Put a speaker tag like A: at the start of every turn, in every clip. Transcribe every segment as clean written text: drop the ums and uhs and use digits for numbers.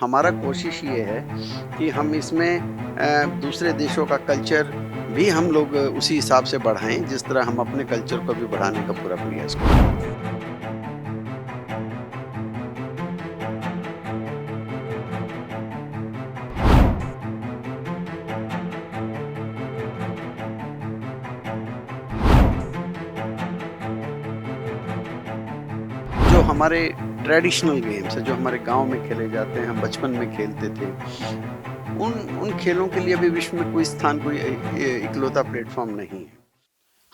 A: हमारा कोशिश ये है कि हम इसमें दूसरे देशों का कल्चर भी हम लोग उसी हिसाब से बढ़ाएँ, जिस तरह हम अपने कल्चर को भी बढ़ाने का पूरा प्रयास करें। जो हमारे ट्रेडिशनल गेम्स हैं, जो हमारे गाँव में खेले जाते हैं, हम बचपन में खेलते थे, उन उन खेलों के लिए अभी विश्व में कोई स्थान, कोई इकलौता प्लेटफ़ॉर्म नहीं है।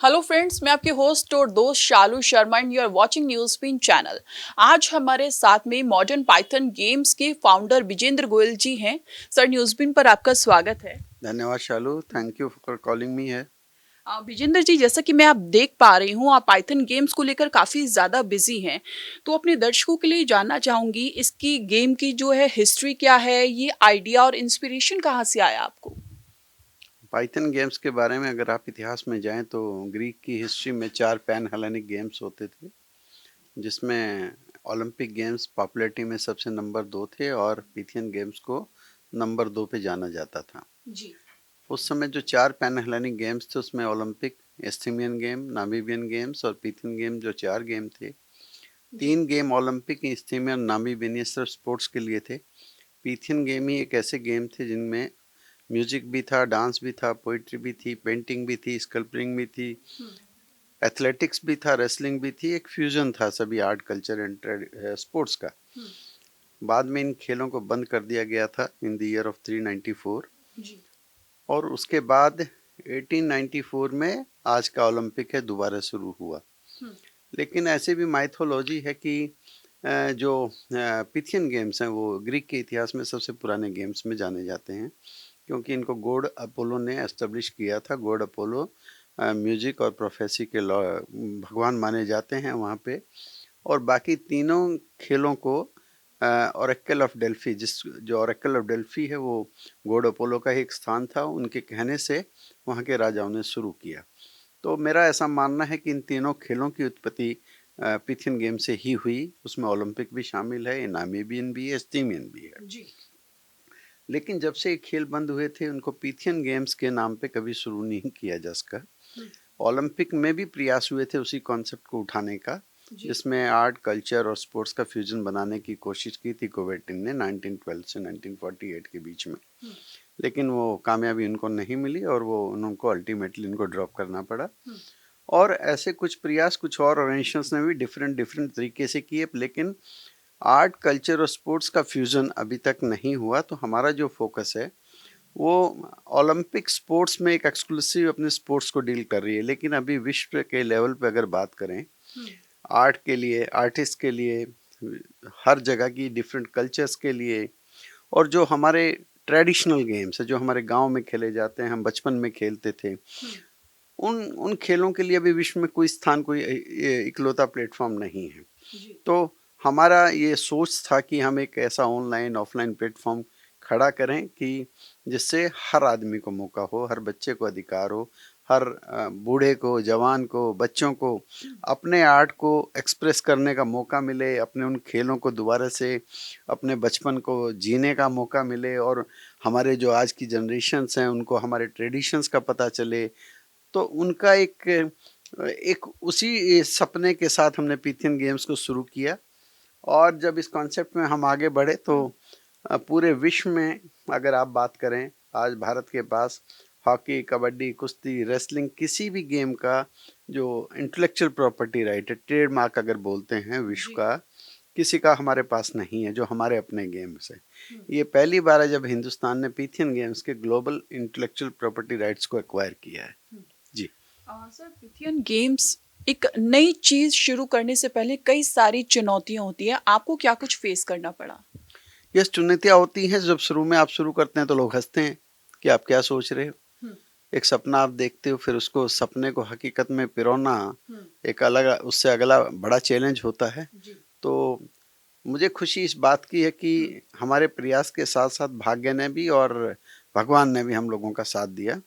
B: हेलो फ्रेंड्स, मैं आपके होस्ट और दोस्त Shalu Sharma and you are watching News Pin channel. आज हमारे साथ में मॉडर्न पाइथन गेम्स के फाउंडर विजेंद्र गोयल जी हैं। सर, न्यूज पिन पर आपका स्वागत है।
A: धन्यवाद Shalu, thank you for calling me here.
B: Vijendra ji, जैसा कि मैं आप देख पा रही हूँ, आप पाइथन गेम्स को लेकर काफी ज्यादा बिजी हैं। तो अपने दर्शकों के लिए जानना चाहूंगी, इसकी गेम की जो है हिस्ट्री क्या है, ये आइडिया और इंस्पिरेशन कहाँ से आया आपको?
A: पाइथन गेम्स के बारे में अगर आप इतिहास में जाएँ तो ग्रीक की हिस्ट्री में 4 पैन हेलेनिक गेम्स होते थे, जिसमें ओलंपिक गेम्स पॉपुलैरिटी में सबसे नंबर 2 थे और पिथियन गेम्स को नंबर 2 पे जाना जाता था।
B: जी।
A: उस समय जो 4 पैन हेलेनिक गेम्स थे उसमें ओलंपिक, एस्थिमियन गेम, नामीबियन गेम्स और पिथियन गेम जो 4 गेम थे। 3 गेम ओलंपिक, एस्थिमियन, नामीबियन ये सिर्फ स्पोर्ट्स के लिए थे। पिथियन गेम ही एक ऐसे गेम थे जिनमें म्यूजिक भी था, डांस भी था, पोइट्री भी थी, पेंटिंग भी थी, स्कल्पचरिंग भी थी, एथलेटिक्स भी था, रेसलिंग भी थी, एक फ्यूजन था सभी आर्ट, कल्चर एंड स्पोर्ट्स का। बाद में इन खेलों को बंद कर दिया गया था इन द ईयर ऑफ 394
B: जी।
A: और उसके बाद 1894 में आज का ओलंपिक है दोबारा शुरू हुआ। लेकिन ऐसे भी माइथोलॉजी है कि जो पिथियन गेम्स हैं वो ग्रीक के इतिहास में सबसे पुराने गेम्स में जाने जाते हैं, क्योंकि इनको गॉड अपोलो ने एस्टेब्लिश किया था। गॉड अपोलो म्यूजिक और प्रोफेसी के लॉ भगवान माने जाते हैं वहाँ पे। और बाकी तीनों खेलों को ओरेकल ऑफ डेल्फी, जिस जो ओरेकल ऑफ डेल्फी है वो गॉड अपोलो का ही एक स्थान था, उनके कहने से वहाँ के राजाओं ने शुरू किया। तो मेरा ऐसा मानना है कि इन तीनों खेलों की उत्पत्ति पिथियन गेम से ही हुई। उसमें ओलंपिक भी शामिल है, नामीबियन भी है, एस्तीमियन भी है।
B: जी।
A: लेकिन जब से ये खेल बंद हुए थे उनको पिथियन गेम्स के नाम पे कभी शुरू नहीं किया जा सका। ओलंपिक में भी प्रयास हुए थे उसी कॉन्सेप्ट को उठाने का, जिसमें आर्ट, कल्चर और स्पोर्ट्स का फ्यूजन बनाने की कोशिश की थी कोवेटिन ने 1912 से 1948 के बीच में। लेकिन वो कामयाबी उनको नहीं मिली और वो उनको अल्टीमेटली उनको ड्रॉप करना पड़ा। और ऐसे कुछ प्रयास कुछ और ऑर्गेनाइजेशंस ने भी डिफरेंट डिफरेंट तरीके से किए, लेकिन आर्ट, कल्चर और स्पोर्ट्स का फ्यूजन अभी तक नहीं हुआ। तो हमारा जो फोकस है वो ओलंपिक स्पोर्ट्स में एक एक्सक्लूसिव अपने स्पोर्ट्स को डील कर रही है। लेकिन अभी विश्व के लेवल पे अगर बात करें, आर्ट के लिए, आर्टिस्ट के लिए, हर जगह की डिफरेंट कल्चर्स के लिए, और जो हमारे ट्रेडिशनल गेम्स है जो हमारे गांव में खेले जाते हैं, हम बचपन में खेलते थे, उन उन खेलों के लिए अभी विश्व में कोई स्थान, कोई इकलौता प्लेटफॉर्म नहीं है। तो हमारा ये सोच था कि हम एक ऐसा ऑनलाइन ऑफलाइन प्लेटफॉर्म खड़ा करें कि जिससे हर आदमी को मौका हो, हर बच्चे को अधिकार हो, हर बूढ़े को, जवान को, बच्चों को अपने आर्ट को एक्सप्रेस करने का मौका मिले, अपने उन खेलों को दोबारा से अपने बचपन को जीने का मौका मिले, और हमारे जो आज की जनरेशन्स हैं उनको हमारे ट्रेडिशंस का पता चले। तो उनका एक एक उसी सपने के साथ हमने पिथियन गेम्स को शुरू किया। और जब इस कॉन्सेप्ट में हम आगे बढ़े तो पूरे विश्व में अगर आप बात करें, आज भारत के पास हॉकी, कबड्डी, कुश्ती, रेसलिंग, किसी भी गेम का जो इंटेलेक्चुअल प्रॉपर्टी राइट है, ट्रेडमार्क अगर बोलते हैं विश्व का, किसी का हमारे पास नहीं है जो हमारे अपने गेम्स है। ये पहली बार है जब हिंदुस्तान ने पिथियन गेम्स के ग्लोबल इंटेलेक्चुअल प्रॉपर्टी राइट्स को एक्वायर किया है। जी।
B: सर, पिथियन गेम्स एक नई चीज शुरू करने से पहले कई सारी चुनौतियां होती है, आपको क्या कुछ फेस करना पड़ा?
A: ये चुनौतियाँ होती हैं जब शुरू में आप शुरू करते हैं तो लोग हंसते हैं कि आप क्या सोच रहे हो। एक सपना आप देखते हो, फिर उसको सपने को हकीकत में पिरोना एक अलग, उससे अगला बड़ा चैलेंज होता है। तो मुझे खुशी इस बात की है कि हमारे प्रयास के साथ साथ भाग्य ने भी और भगवान ने भी हम लोगों का साथ दिया।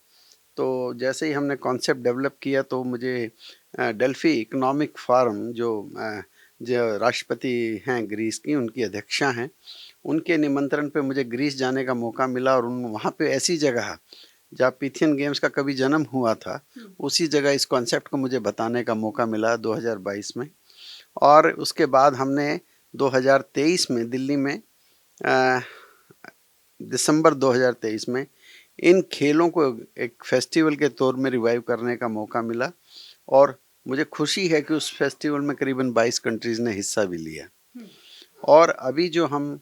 A: तो जैसे ही हमने कॉन्सेप्ट डेवलप किया तो मुझे डेल्फी इकोनॉमिक फोरम जो राष्ट्रपति हैं ग्रीस की, उनकी अध्यक्षा हैं, उनके निमंत्रण पे मुझे ग्रीस जाने का मौका मिला और उन वहाँ पे ऐसी जगह जहाँ पिथियन गेम्स का कभी जन्म हुआ था, उसी जगह इस कॉन्सेप्ट को मुझे बताने का मौका मिला 2022 में। और उसके बाद हमने 2023 में दिल्ली में दिसंबर 2023 में इन खेलों को एक फेस्टिवल के तौर में रिवाइव करने का मौका मिला और मुझे खुशी है कि उस फेस्टिवल में करीबन 22 कंट्रीज़ ने हिस्सा भी लिया। और अभी जो हम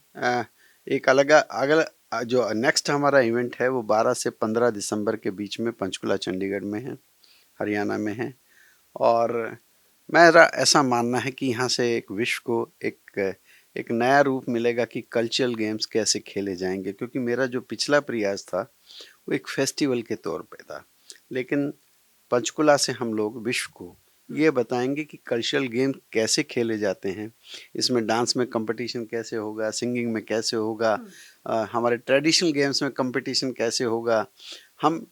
A: एक अगला जो नेक्स्ट हमारा इवेंट है वो 12 से 15 दिसंबर के बीच में पंचकुला चंडीगढ़ में है, हरियाणा में है। और मेरा ऐसा मानना है कि यहाँ से एक विश्व को एक नया रूप मिलेगा कि कल्चरल गेम्स कैसे खेले जाएंगे, क्योंकि मेरा जो पिछला प्रयास था वो एक फेस्टिवल के तौर पे था, लेकिन पंचकुला से हम लोग विश्व को ये बताएंगे कि कल्चरल गेम कैसे खेले जाते हैं, इसमें डांस में कंपटीशन कैसे होगा, सिंगिंग में कैसे होगा, हमारे ट्रेडिशनल गेम्स में कंपटीशन कैसे होगा। हम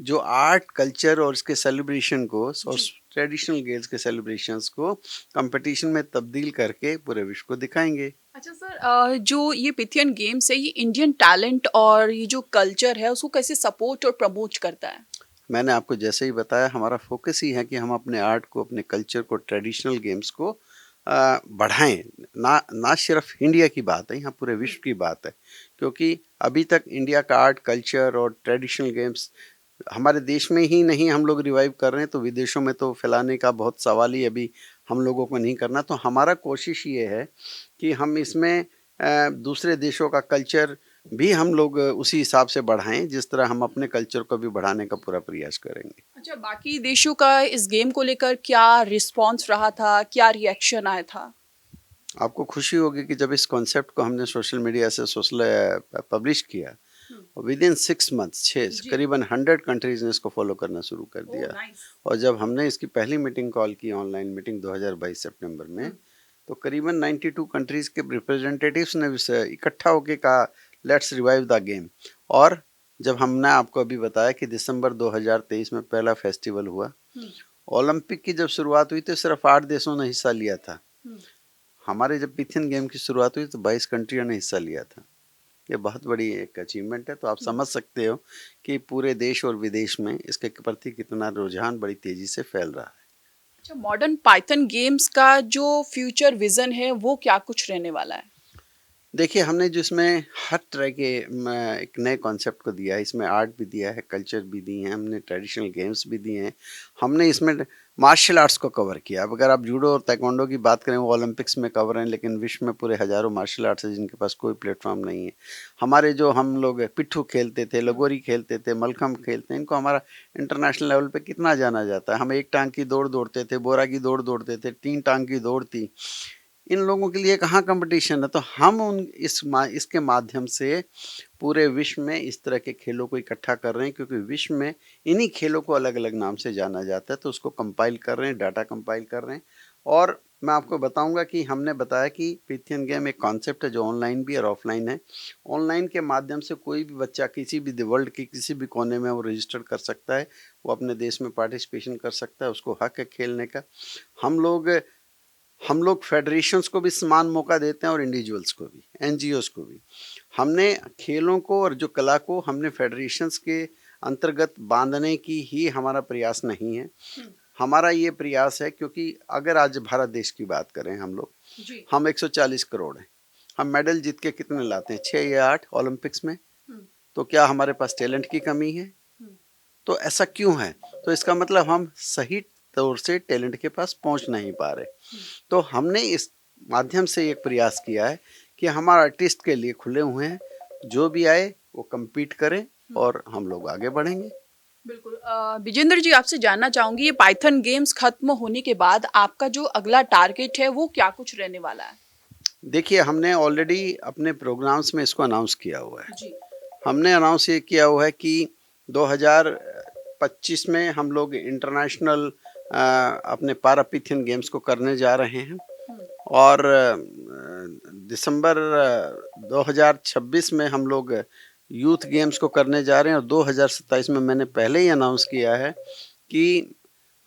A: जो आर्ट कल्चर और इसके सेलिब्रेशन को और ट्रेडिशनल गेम्स के सेलिब्रेशंस को कंपटीशन में तब्दील करके पूरे विश्व को दिखाएंगे।
B: अच्छा सर, जो ये पिथियन गेम्स है ये इंडियन टैलेंट और ये जो कल्चर है उसको कैसे सपोर्ट और प्रमोट करता है?
A: मैंने आपको जैसे ही बताया, हमारा फोकस ही है कि हम अपने आर्ट को, अपने कल्चर को, ट्रेडिशनल गेम्स को बढ़ाएं। ना सिर्फ इंडिया की बात है, यहाँ पूरे विश्व की बात है, क्योंकि अभी तक इंडिया का आर्ट कल्चर और ट्रेडिशनल गेम्स हमारे देश में ही नहीं हम लोग रिवाइव कर रहे हैं, तो विदेशों में तो फैलाने का बहुत सवाल ही अभी हम लोगों को नहीं करना। तो हमारा कोशिश ये है कि हम इसमें दूसरे देशों का कल्चर भी हम लोग उसी हिसाब से बढ़ाएं जिस तरह हम अपने कल्चर को भी बढ़ाने का पूरा प्रयास करेंगे।
B: अच्छा, बाकी देशों का इस गेम को लेकर क्या रिस्पॉन्स रहा था, क्या रिएक्शन आया था?
A: आपको खुशी होगी कि जब इस कॉन्सेप्ट को हमने सोशल मीडिया से पब्लिश किया, विद इन 6 मंथ्स करीबन 100 कंट्रीज ने इसको फॉलो करना शुरू कर दिया। और जब हमने इसकी पहली मीटिंग कॉल की, ऑनलाइन मीटिंग 2022 सितंबर में, तो करीबन 92 कंट्रीज के रिप्रेजेंटेटिव्स ने इकट्ठा होकर कहा लेट्स रिवाइव द गेम। और जब हमने आपको अभी बताया कि दिसंबर 2023 में पहला फेस्टिवल हुआ, ओलंपिक की जब शुरुआत हुई तो सिर्फ 8 देशों ने हिस्सा लिया था। हमारे जब पिथियन गेम की शुरुआत हुई तो 22 कंट्रियों ने हिस्सा लिया था। ये बहुत बड़ी एक अचीवमेंट है। तो आप समझ सकते हो कि पूरे देश और विदेश में इसके प्रति कितना रुझान बड़ी तेजी से फैल रहा है।
B: अच्छा, मॉडर्न पाइथन गेम्स का जो फ्यूचर विजन है वो क्या कुछ रहने वाला है?
A: देखिए, हमने जो इसमें हर तरह के एक नए कॉन्सेप्ट को दिया है। इसमें आर्ट भी दिया है, कल्चर भी दिए हैं, हमने ट्रेडिशनल गेम्स भी दिए हैं, हमने इसमें मार्शल आर्ट्स को कवर किया। अब अगर आप जूडो और ताइक्वांडो की बात करें वो ओलंपिक्स में कवर हैं, लेकिन विश्व में पूरे हज़ारों मार्शल आर्ट्स हैं जिनके पास कोई प्लेटफॉर्म नहीं है। हमारे जो हम लोग पिट्ठू खेलते थे, लगोरी खेलते थे, मलखम्ब खेलते हैं, इनको हमारा इंटरनेशनल लेवल पे कितना जाना जाता है। हम एक टांग की दौड़ दौड़ते थे, बोरा की दौड़ दौड़ते थे, 3 टांग की दौड़ थी। इन लोगों के लिए कहाँ कंपटीशन है। तो हम इसके माध्यम से पूरे विश्व में इस तरह के खेलों को इकट्ठा कर रहे हैं, क्योंकि विश्व में इन्हीं खेलों को अलग अलग नाम से जाना जाता है। तो उसको कंपाइल कर रहे हैं, डाटा कंपाइल कर रहे हैं। और मैं आपको बताऊंगा कि हमने बताया कि पिथियन गेम एक कॉन्सेप्ट है जो ऑनलाइन भी और ऑफलाइन है। ऑनलाइन के माध्यम से कोई भी बच्चा किसी भी वर्ल्ड के किसी भी कोने में वो रजिस्टर कर सकता है, वो अपने देश में पार्टिसिपेशन कर सकता है, उसको हक है खेलने का। हम लोग फेडरेशंस को भी समान मौका देते हैं और इंडिविजुअल्स को भी, एनजीओस को भी। हमने खेलों को और जो कला को हमने फेडरेशंस के अंतर्गत बांधने की ही हमारा प्रयास नहीं है। हमारा ये प्रयास है, क्योंकि अगर आज भारत देश की बात करें हम 140 करोड़ हैं। हम मेडल जीत के कितने लाते हैं, 6 या 8 ओलंपिक्स में। तो क्या हमारे पास टैलेंट की कमी है? तो ऐसा क्यों है? तो इसका मतलब हम सही तौर से टैलेंट के पास पहुंच नहीं पा रहे। तो हमने इस माध्यम से एक प्रयास किया है कि हमारे आर्टिस्ट के लिए खुले हुए हैं, जो भी आए वो compete करें और हम लोग आगे बढ़ेंगे।
B: बिल्कुल। विजेंद्र जी, आपसे जानना चाहूंगी, ये पाइथन गेम्स खत्म होने के बाद आपका जो अगला टारगेट है वो क्या कुछ रहने वाला है?
A: देखिए, हमने ऑलरेडी अपने प्रोग्राम्स में इसको अनाउंस किया हुआ है।
B: जी।
A: हमने अनाउंस ये किया हुआ है कि 2025 में हम लोग इंटरनेशनल अपने पारापिथियन गेम्स को करने जा रहे हैं। और दिसंबर 2026 में हम लोग यूथ गेम्स को करने जा रहे हैं। और 2027 में मैंने पहले ही अनाउंस किया है कि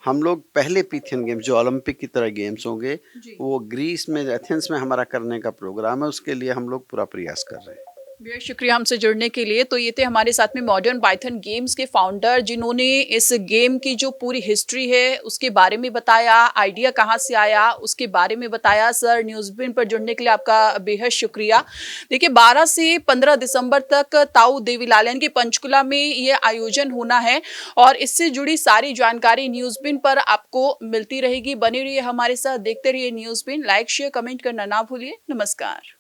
A: हम लोग पहले पीथियन गेम्स जो ओलंपिक की तरह गेम्स होंगे,
B: जी।
A: वो ग्रीस में एथेंस में हमारा करने का प्रोग्राम है, उसके लिए हम लोग पूरा प्रयास कर रहे हैं।
B: बेहद शुक्रिया हमसे जुड़ने के लिए। तो ये थे हमारे साथ में मॉडर्न पाइथन गेम्स के फाउंडर, जिन्होंने इस गेम की जो पूरी हिस्ट्री है उसके बारे में बताया, आइडिया कहाँ से आया उसके बारे में बताया। सर, न्यूज़बिन पर जुड़ने के लिए आपका बेहद शुक्रिया। देखिए, 12 से 15 दिसंबर तक ताऊ देवीलाल यानी कि पंचकुला में ये आयोजन होना है और इससे जुड़ी सारी जानकारी न्यूज़बिन पर आपको मिलती रहेगी। बने रहिए हमारे साथ, देखते रहिए न्यूज़बिन। लाइक, शेयर, कमेंट करना ना भूलिए। नमस्कार।